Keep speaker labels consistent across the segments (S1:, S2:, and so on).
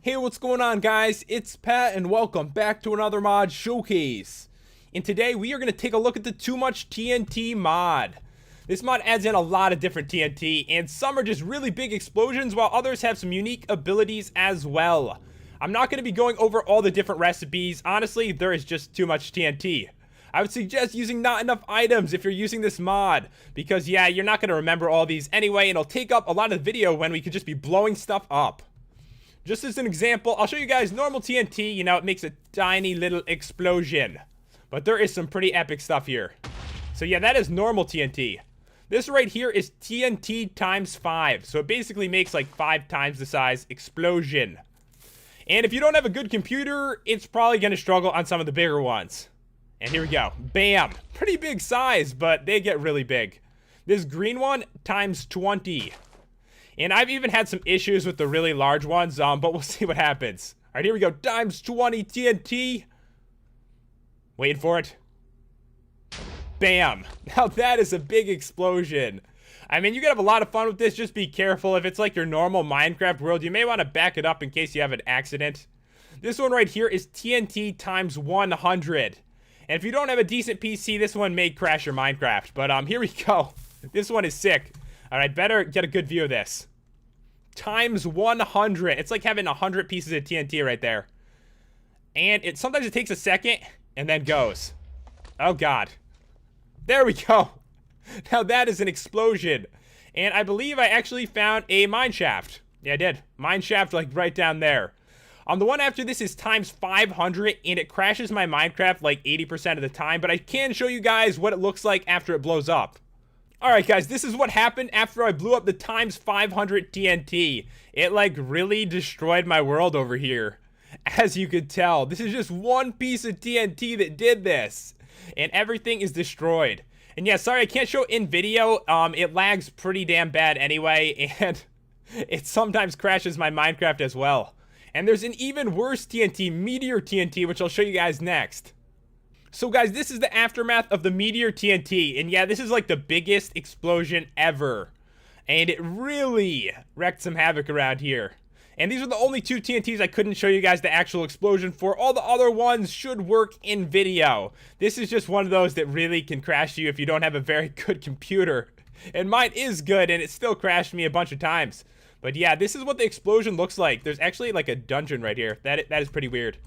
S1: Hey, what's going on, guys? It's Pat, and welcome back to another mod showcase. And today we are going to take a look at the Too Much TNT mod. This mod adds in a lot of different TNT, and some are just really big explosions, while others have some unique abilities as well. I'm not going to be going over all the different recipes. Honestly, there is just too much TNT. I would suggest using not enough items if you're using this mod, because yeah, you're not going to remember all these anyway, and it'll take up a lot of the video when we could just be blowing stuff up. Just as an example, I'll show you guys normal TNT. You know, it makes a tiny little explosion. But there is some pretty epic stuff here. So yeah, that is normal TNT. This right here is TNT times 5. So it basically makes like 5 times the size explosion. And if you don't have a good computer, it's probably going to struggle on some of the bigger ones. And here we go. Bam! Pretty big size, but they get really big. This green one times 20. And I've even had some issues with the really large ones, but we'll see what happens. All right, here we go. Times 20 TNT. Waiting for it. Bam. Now that is a big explosion. I mean, you can have a lot of fun with this. Just be careful. If it's like your normal Minecraft world, you may want to back it up in case you have an accident. This one right here is TNT times 100. And if you don't have a decent PC, this one may crash your Minecraft. But here we go. This one is sick. Alright, better get a good view of this. Times 100. It's like having 100 pieces of TNT right there. And sometimes it takes a second and then goes. Oh god. There we go. Now that is an explosion. And I believe I actually found a mine shaft. Yeah, I did. Mine shaft like right down there. The one after this is times 500, and it crashes my Minecraft like 80% of the time, but I can show you guys what it looks like after it blows up. Alright guys, this is what happened after I blew up the times 500 TNT. It like really destroyed my world over here. As you could tell, this is just one piece of TNT that did this. And everything is destroyed. And yeah, sorry I can't show it in video. It lags pretty damn bad anyway, and it sometimes crashes my Minecraft as well. And there's an even worse TNT, Meteor TNT, which I'll show you guys next. So guys, this is the aftermath of the Meteor TNT, and yeah, this is like the biggest explosion ever. And it really wreaked some havoc around here. And these are the only 2 TNTs I couldn't show you guys the actual explosion for. All the other ones should work in video. This is just one of those that really can crash you if you don't have a very good computer. And mine is good, and it still crashed me a bunch of times. But yeah, this is what the explosion looks like. There's actually like a dungeon right here. That is pretty weird.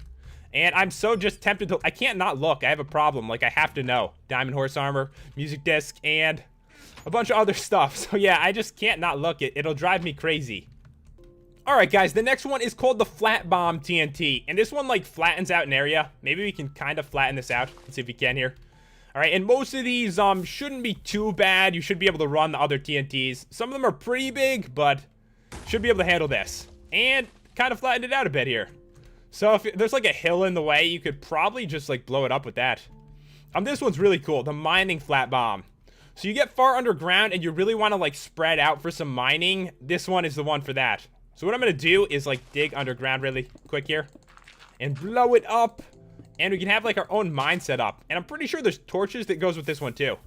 S1: And I'm so just tempted to... I can't not look. I have a problem. Like, I have to know. Diamond horse armor, music disc, and a bunch of other stuff. So yeah, I just can't not look. It'll drive me crazy. Alright guys, the next one is called the Flat Bomb TNT. And this one like flattens out an area. Maybe we can kind of flatten this out. Let's see if we can here. Alright, and most of these shouldn't be too bad. You should be able to run the other TNTs. Some of them are pretty big, but should be able to handle this. And kind of flatten it out a bit here. So if there's like a hill in the way, you could probably just like blow it up with that. This one's really cool, the mining flat bomb. So you get far underground and you really want to like spread out for some mining. This one is the one for that. So what I'm going to do is like dig underground really quick here and blow it up. And we can have like our own mine set up. And I'm pretty sure there's torches that goes with this one too.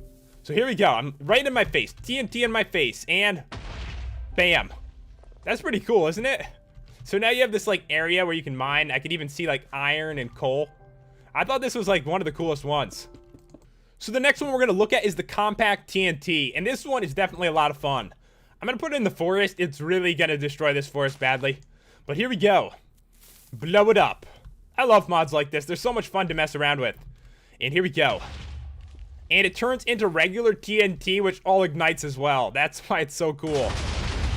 S1: So here we go. I'm right in my face. TNT in my face. And bam. That's pretty cool, isn't it? So now you have this like area where you can mine. I could even see like iron and coal. I thought this was like one of the coolest ones. So the next one we're going to look at is the compact TNT. And this one is definitely a lot of fun. I'm going to put it in the forest. It's really going to destroy this forest badly. But here we go. Blow it up. I love mods like this. They're so much fun to mess around with. And here we go. And it turns into regular TNT, which all ignites as well. That's why it's so cool.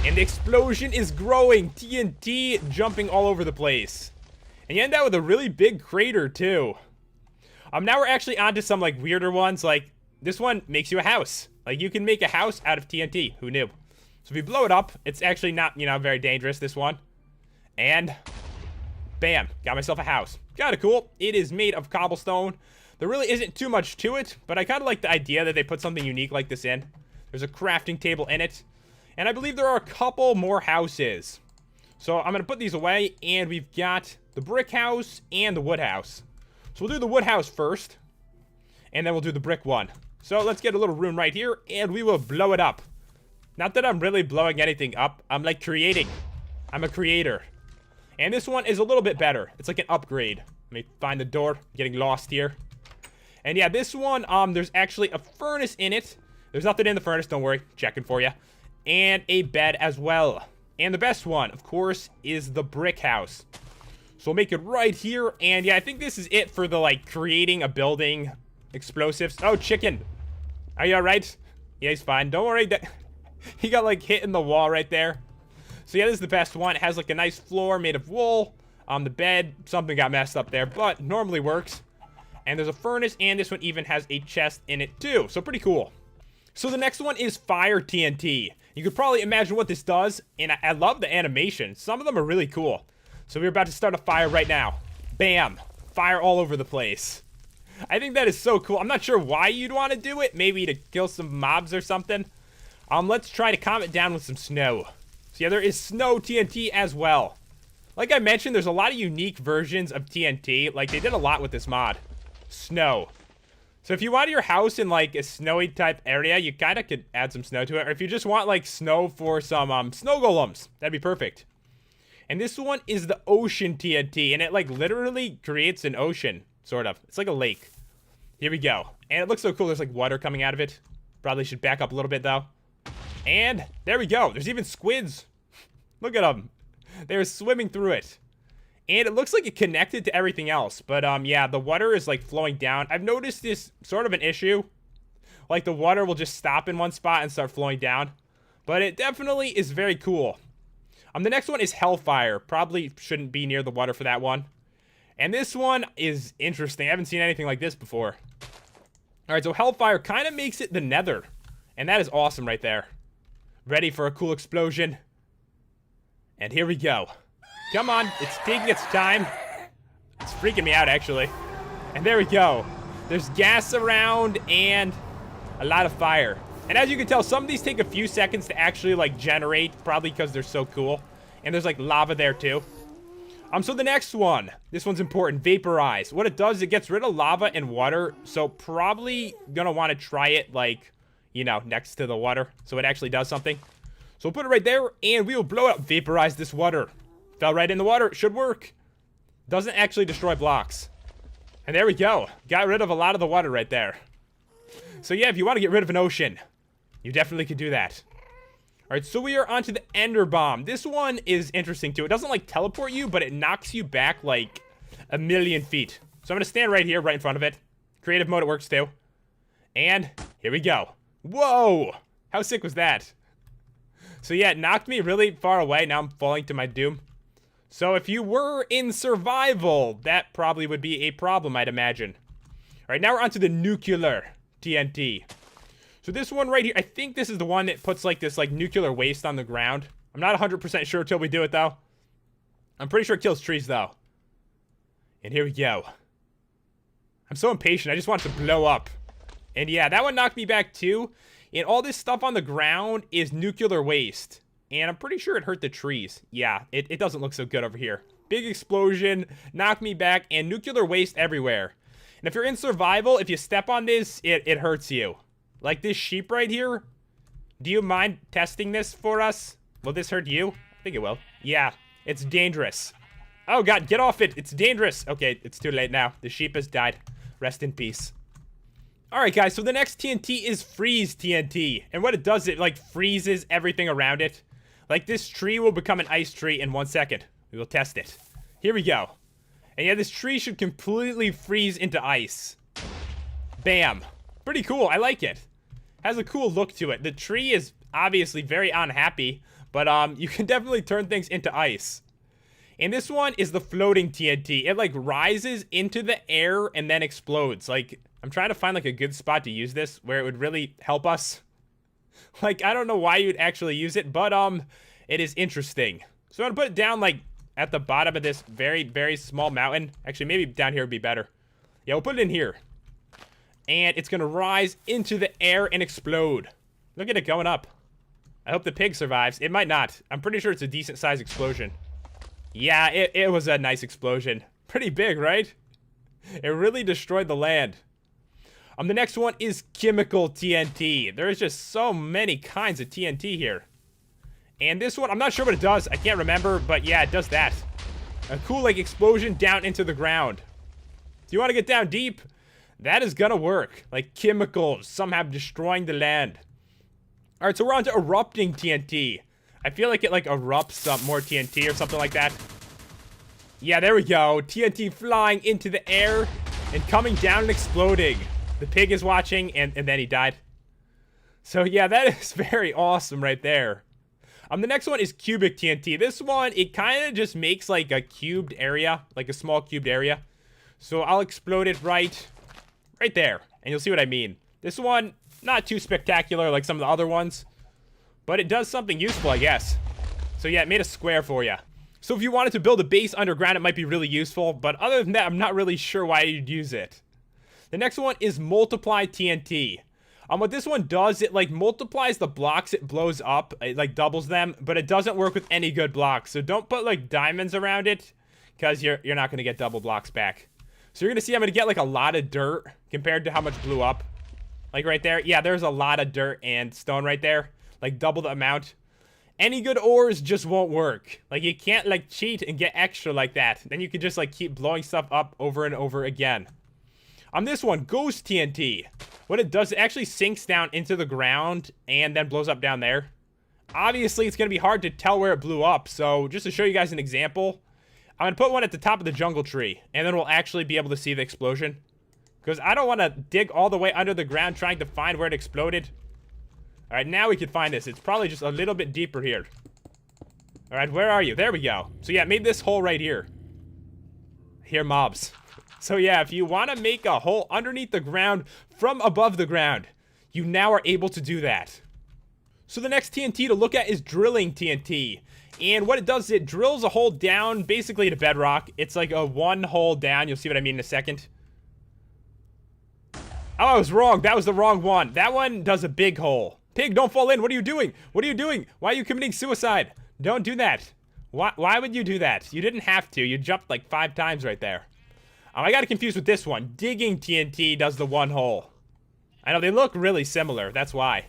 S1: And the explosion is growing. TNT jumping all over the place. And you end out with a really big crater, too. Now we're actually onto some, like, weirder ones. Like, this one makes you a house. Like, you can make a house out of TNT. Who knew? So if you blow it up, it's actually not, you know, very dangerous, this one. And bam. Got myself a house. Kinda cool. It is made of cobblestone. There really isn't too much to it, but I kind of like the idea that they put something unique like this in. There's a crafting table in it. And I believe there are a couple more houses. So I'm going to put these away. And we've got the brick house and the wood house. So we'll do the wood house first. And then we'll do the brick one. So let's get a little room right here. And we will blow it up. Not that I'm really blowing anything up. I'm like creating. I'm a creator. And this one is a little bit better. It's like an upgrade. Let me find the door. Getting lost here. And yeah, this one, there's actually a furnace in it. There's nothing in the furnace, don't worry. Checking for you. And a bed as well. And the best one, of course, is the brick house. So we'll make it right here. And yeah, I think this is it for the, like, creating a building explosives. Oh, chicken. Are you alright? Yeah, he's fine. Don't worry. He got, like, hit in the wall right there. So yeah, this is the best one. It has, like, a nice floor made of wool. The bed, something got messed up there, but normally works. And there's a furnace, and this one even has a chest in it, too. So pretty cool. So the next one is Fire TNT. You could probably imagine what this does, and I love the animation. Some of them are really cool. So we're about to start a fire right now. Bam. Fire all over the place. I think that is so cool. I'm not sure why you'd want to do it. Maybe to kill some mobs or something. Let's try to calm it down with some snow. So yeah, there is Snow TNT as well. Like I mentioned, there's a lot of unique versions of TNT. Like, they did a lot with this mod. Snow. So if you want your house in, like, a snowy type area, you kind of could add some snow to it. Or if you just want, like, snow for some snow golems, that'd be perfect. And this one is the Ocean TNT. And it, like, literally creates an ocean, sort of. It's like a lake. Here we go. And it looks so cool. There's, like, water coming out of it. Probably should back up a little bit, though. And there we go. There's even squids. Look at them. They're swimming through it. And it looks like it connected to everything else. But, yeah, the water is, like, flowing down. I've noticed this sort of an issue. Like, the water will just stop in one spot and start flowing down. But it definitely is very cool. The next one is Hellfire. Probably shouldn't be near the water for that one. And this one is interesting. I haven't seen anything like this before. Alright, so Hellfire kind of makes it the Nether. And that is awesome right there. Ready for a cool explosion. And here we go. Come on, it's taking its time. It's freaking me out, actually. And there we go. There's gas around and a lot of fire. And as you can tell, some of these take a few seconds to actually, like, generate, probably because they're so cool. And there's, like, lava there, too. So the next one. This one's important. Vaporize. What it does, it gets rid of lava and water. So probably gonna want to try it, like, you know, next to the water. So it actually does something. So we'll put it right there, and we will blow it up. Vaporize this water. Fell right in the water. It should work. Doesn't actually destroy blocks. And there we go. Got rid of a lot of the water right there. So yeah, if you want to get rid of an ocean, you definitely could do that. Alright, so we are on to the Ender Bomb. This one is interesting too. It doesn't, like, teleport you, but it knocks you back, like, 1,000,000 feet. So I'm going to stand right here, right in front of it. Creative mode, it works too. And here we go. Whoa! How sick was that? So yeah, it knocked me really far away. Now I'm falling to my doom. So if you were in survival, that probably would be a problem, I'd imagine. Alright, now we're on to the Nuclear TNT. So this one right here, I think this is the one that puts, like, this, like, nuclear waste on the ground. I'm not 100% sure until we do it, though. I'm pretty sure it kills trees, though. And here we go. I'm so impatient. I just want it to blow up. And yeah, that one knocked me back, too. And all this stuff on the ground is nuclear waste. And I'm pretty sure it hurt the trees. Yeah, it doesn't look so good over here. Big explosion, knocked me back, and nuclear waste everywhere. And if you're in survival, if you step on this, it hurts you. Like this sheep right here. Do you mind testing this for us? Will this hurt you? I think it will. Yeah, it's dangerous. Oh god, get off it. It's dangerous. Okay, it's too late now. The sheep has died. Rest in peace. Alright guys, so the next TNT is Freeze TNT. And what it does, it, like, freezes everything around it. Like, this tree will become an ice tree in 1 second. We will test it. Here we go. And yeah, this tree should completely freeze into ice. Bam. Pretty cool. I like it. Has a cool look to it. The tree is obviously very unhappy, but you can definitely turn things into ice. And this one is the Floating TNT. It, like, rises into the air and then explodes. Like, I'm trying to find, like, a good spot to use this where it would really help us. Like, I don't know why you'd actually use it, but it is interesting. So I'm gonna put it down, like, at the bottom of this very, very small mountain. Actually, maybe down here would be better. Yeah, we'll put it in here. And it's gonna rise into the air and explode. Look at it going up. I hope the pig survives. It might not. I'm pretty sure it's a decent sized explosion. Yeah, it was a nice explosion. Pretty big, right? It really destroyed the land. The next one is Chemical TNT. There's just so many kinds of TNT here. And this one, I'm not sure what it does. I can't remember, but yeah, it does that. A cool, like, explosion down into the ground. Do you want to get down deep? That is gonna work. Like, chemicals somehow destroying the land. Alright, so we're on to erupting TNT. I feel like it, like, erupts some more TNT or something like that. Yeah, there we go. TNT flying into the air and coming down and exploding. The pig is watching, and then he died. So, yeah, that is very awesome right there. The next one is cubic TNT. This one, it kind of just makes, like, a cubed area. Like, a small cubed area. So, I'll explode it right there. And you'll see what I mean. This one, not too spectacular like some of the other ones. But it does something useful, I guess. So, yeah, it made a square for you. So, if you wanted to build a base underground, it might be really useful. But other than that, I'm not really sure why you'd use it. The next one is multiply TNT. What this one does, it, like, multiplies the blocks it blows up. It, like, doubles them, but it doesn't work with any good blocks. So don't put, like, diamonds around it, because you're not going to get double blocks back. So you're going to see I'm going to get, like, a lot of dirt compared to how much blew up. Like, right there. Yeah, there's a lot of dirt and stone right there. Like, double the amount. Any good ores just won't work. Like, you can't, like, cheat and get extra like that. Then you can just, like, keep blowing stuff up over and over again. On this one, Ghost TNT. What it does, it actually sinks down into the ground and then blows up down there. Obviously, it's going to be hard to tell where it blew up, so just to show you guys an example, I'm going to put one at the top of the jungle tree, and then we'll actually be able to see the explosion. Because I don't want to dig all the way under the ground trying to find where it exploded. Alright, now we can find this. It's probably just a little bit deeper here. Alright, where are you? There we go. So yeah, made this hole right here. Here, mobs. So yeah, if you want to make a hole underneath the ground from above the ground, you now are able to do that. So the next TNT to look at is drilling TNT. And what it does is it drills a hole down basically to bedrock. It's like a one hole down. You'll see what I mean in a second. Oh, I was wrong. That was the wrong one. That one does a big hole. Pig, don't fall in. What are you doing? What are you doing? Why are you committing suicide? Don't do that. Why would you do that? You didn't have to. You jumped like 5 times right there. I got it confused with this one. Digging TNT does the one hole. I know, they look really similar. That's why.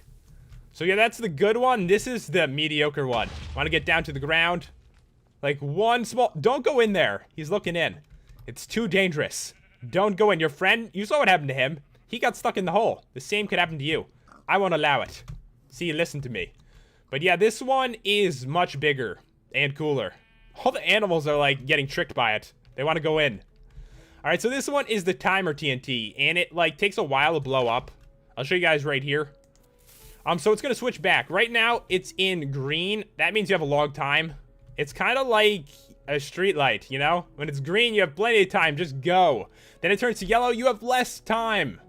S1: So yeah, that's the good one. This is the mediocre one. Want to get down to the ground? Like one small... Don't go in there. He's looking in. It's too dangerous. Don't go in. Your friend, you saw what happened to him. He got stuck in the hole. The same could happen to you. I won't allow it. See, listen to me. But yeah, this one is much bigger and cooler. All the animals are like getting tricked by it. They want to go in. Alright, so this one is the timer TNT, and it, like, takes a while to blow up. I'll show you guys right here. So it's gonna switch back. Right now, it's in green. That means you have a long time. It's kind of like a street light, you know? When it's green, you have plenty of time. Just go. Then it turns to yellow, you have less time.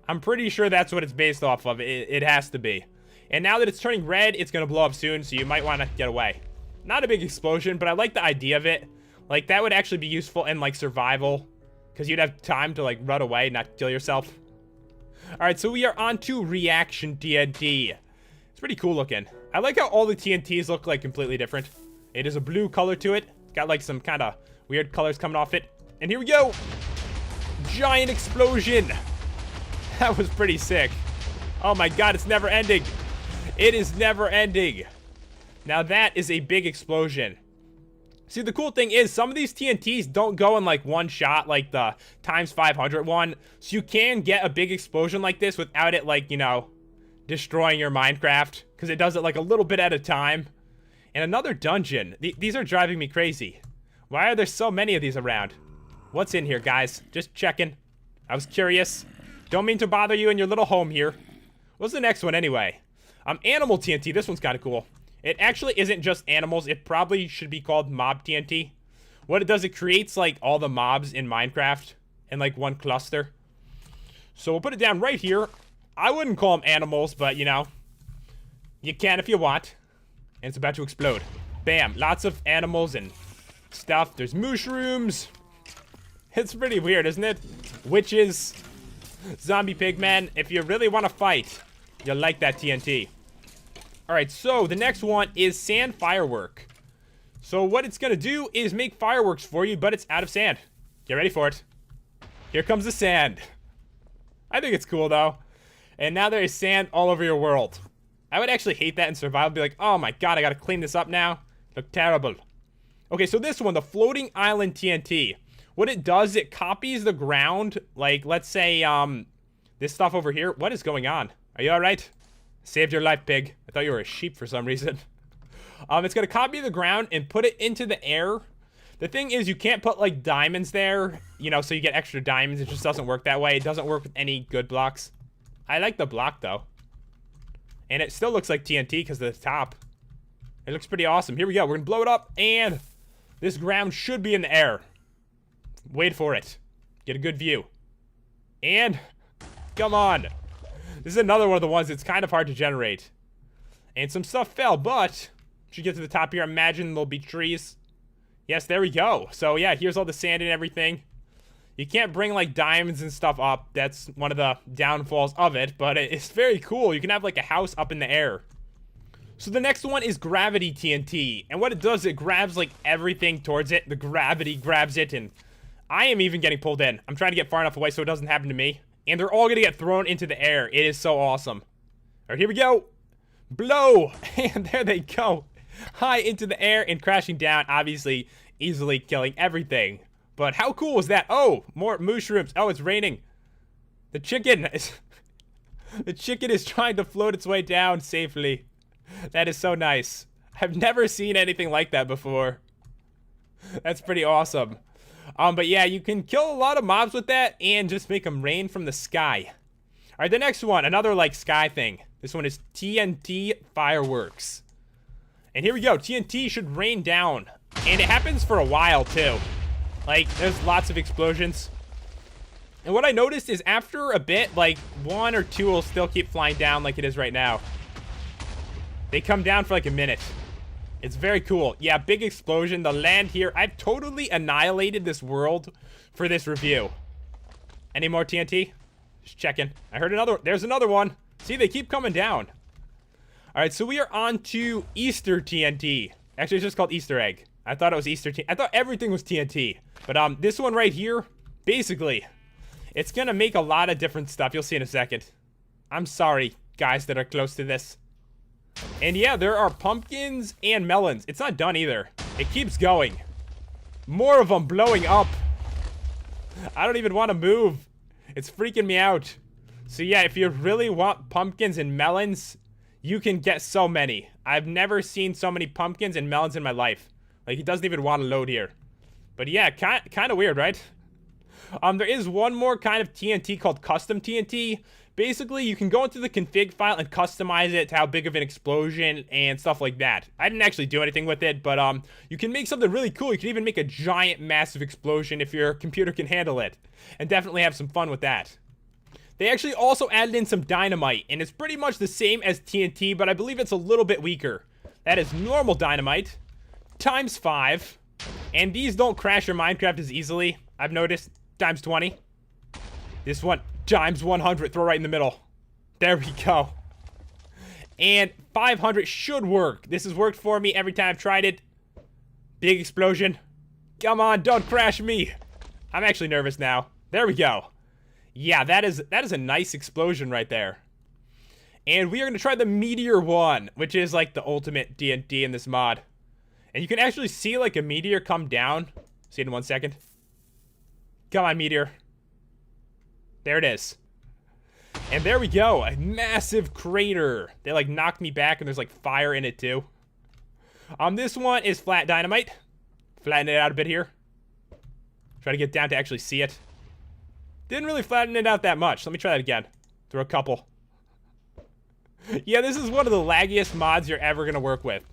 S1: I'm pretty sure that's what it's based off of. It has to be. And now that it's turning red, it's gonna blow up soon, so you might want to get away. Not a big explosion, but I like the idea of it. Like, that would actually be useful in, like, survival. Because you'd have time to, like, run away, not kill yourself. Alright, so we are on to reaction TNT. It's pretty cool looking. I like how all the TNTs look, like, completely different. It is a blue color to it. It's got, like, some kind of weird colors coming off it. And here we go! Giant explosion! That was pretty sick. Oh my god, it's never ending. It is never ending. Now that is a big explosion. See, the cool thing is some of these TNTs don't go in like one shot, like the times 500 one. So you can get a big explosion like this without it, like, you know, destroying your Minecraft. Because it does it like a little bit at a time. And another dungeon. These are driving me crazy. Why are there so many of these around? What's in here, guys? Just checking. I was curious. Don't mean to bother you in your little home here. What's the next one anyway? Animal TNT. This one's kind of cool. It actually isn't just animals. It probably should be called mob TNT. What it does, it creates like all the mobs in Minecraft in like one cluster. So we'll put it down right here. I wouldn't call them animals, but you know, you can if you want. And it's about to explode. Bam. Lots of animals and stuff. There's mushrooms. It's pretty weird, isn't it? Witches. Zombie pigmen. If you really want to fight, you'll like that TNT. Alright, so the next one is sand firework. So what it's going to do is make fireworks for you, but it's out of sand. Get ready for it. Here comes the sand. I think it's cool, though. And now there is sand all over your world. I would actually hate that in survival. Be like, oh my god, I got to clean this up now. Look terrible. Okay, so this one, the floating island TNT. What it does, it copies the ground. Like, let's say, this stuff over here. What is going on? Are you alright? Saved your life, pig. I thought you were a sheep for some reason. It's gonna copy the ground and put it into the air. The thing is, you can't put, like, diamonds there, you know, so you get extra diamonds. It just doesn't work that way. It doesn't work with any good blocks. I like the block, though. And it still looks like TNT because of the top. It looks pretty awesome. Here we go. We're gonna blow it up, and this ground should be in the air. Wait for it. Get a good view. And, come on. This is another one of the ones that's kind of hard to generate. And some stuff fell, but should get to the top here. Imagine there'll be trees. Yes, there we go. So yeah, here's all the sand and everything. You can't bring like diamonds and stuff up. That's one of the downfalls of it, but it's very cool. You can have like a house up in the air. So the next one is gravity TNT. And what it does, it grabs like everything towards it. The gravity grabs it, and I am even getting pulled in. I'm trying to get far enough away so it doesn't happen to me. And they're all gonna get thrown into the air. It is so awesome. All right, here we go. Blow. And there they go. High into the air and crashing down, obviously easily killing everything. But how cool was that? Oh, more mushrooms. Oh, it's raining. The chicken is trying to float its way down safely. That is so nice. I've never seen anything like that before. That's pretty awesome. But yeah, you can kill a lot of mobs with that and just make them rain from the sky. All right, the next one, another like sky thing. This one is TNT fireworks. And here we go. TNT should rain down. And it happens for a while, too. Like, there's lots of explosions. And what I noticed is after a bit, like, one or two will still keep flying down like it is right now. They come down for like a minute. It's very cool. Yeah, big explosion. The land here. I've totally annihilated this world for this review. Any more TNT? Just checking. I heard another. There's another one. See, they keep coming down. All right, so we are on to Easter TNT. Actually, it's just called Easter egg. I thought it was Easter TNT. I thought everything was TNT. But this one right here, basically, it's gonna make a lot of different stuff. You'll see in a second. I'm sorry, guys that are close to this. And yeah, there are pumpkins and melons. It's not done either. It keeps going. More of them blowing up. I don't even want to move. It's freaking me out. So yeah, if you really want pumpkins and melons, you can get so many. I've never seen so many pumpkins and melons in my life. Like, it doesn't even want to load here. But yeah, kind of weird, right? There is one more kind of TNT called custom TNT. Basically, you can go into the config file and customize it to how big of an explosion and stuff like that. I didn't actually do anything with it, but you can make something really cool. You can even make a giant, massive explosion if your computer can handle it. And definitely have some fun with that. They actually also added in some dynamite, and it's pretty much the same as TNT, but I believe it's a little bit weaker. That is normal dynamite times 5, and these don't crash your Minecraft as easily, I've noticed, times 20. This one, times 100, throw right in the middle. There we go. And 500 should work. This has worked for me every time I've tried it. Big explosion. Come on, don't crash me. I'm actually nervous now. There we go. Yeah, that is a nice explosion right there. And we are going to try the meteor one, which is like the ultimate TNT in this mod. And you can actually see like a meteor come down. See it in 1 second. Come on, meteor. There it is. And there we go. A massive crater. They like knocked me back and there's like fire in it too. This one is flat dynamite. Flatten it out a bit here. Try to get down to actually see it. Didn't really flatten it out that much. Let me try that again. Throw a couple. Yeah, this is one of the laggiest mods you're ever going to work with.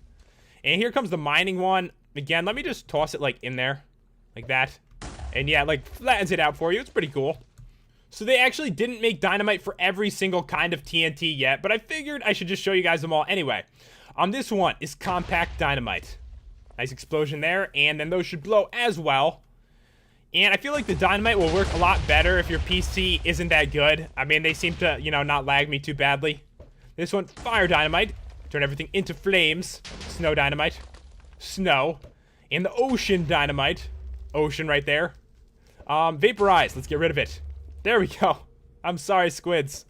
S1: And here comes the mining one. Again, let me just toss it like in there. Like that. And yeah, it like flattens it out for you. It's pretty cool. So they actually didn't make dynamite for every single kind of TNT yet, but I figured I should just show you guys them all anyway. This one is compact dynamite. Nice explosion there, and then those should blow as well. And I feel like the dynamite will work a lot better if your PC isn't that good. I mean, they seem to, you know, not lag me too badly. This one, fire dynamite. Turn everything into flames. Snow dynamite. Snow. And the ocean dynamite. Ocean right there. Vaporize. Let's get rid of it. There we go. I'm sorry, squids.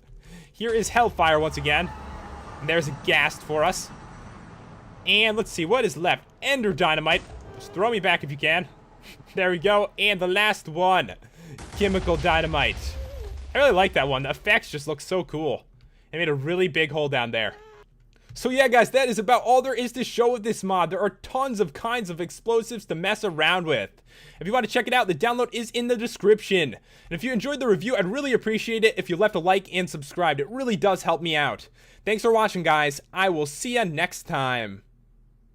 S1: Here is hellfire once again. And there's a ghast for us. And let's see what is left. Ender dynamite. Just throw me back if you can. There we go. And the last one. Chemical dynamite. I really like that one. The effects just look so cool. It made a really big hole down there. So yeah, guys, that is about all there is to show with this mod. There are tons of kinds of explosives to mess around with. If you want to check it out, the download is in the description. And if you enjoyed the review, I'd really appreciate it if you left a like and subscribed. It really does help me out. Thanks for watching, guys. I will see ya next time.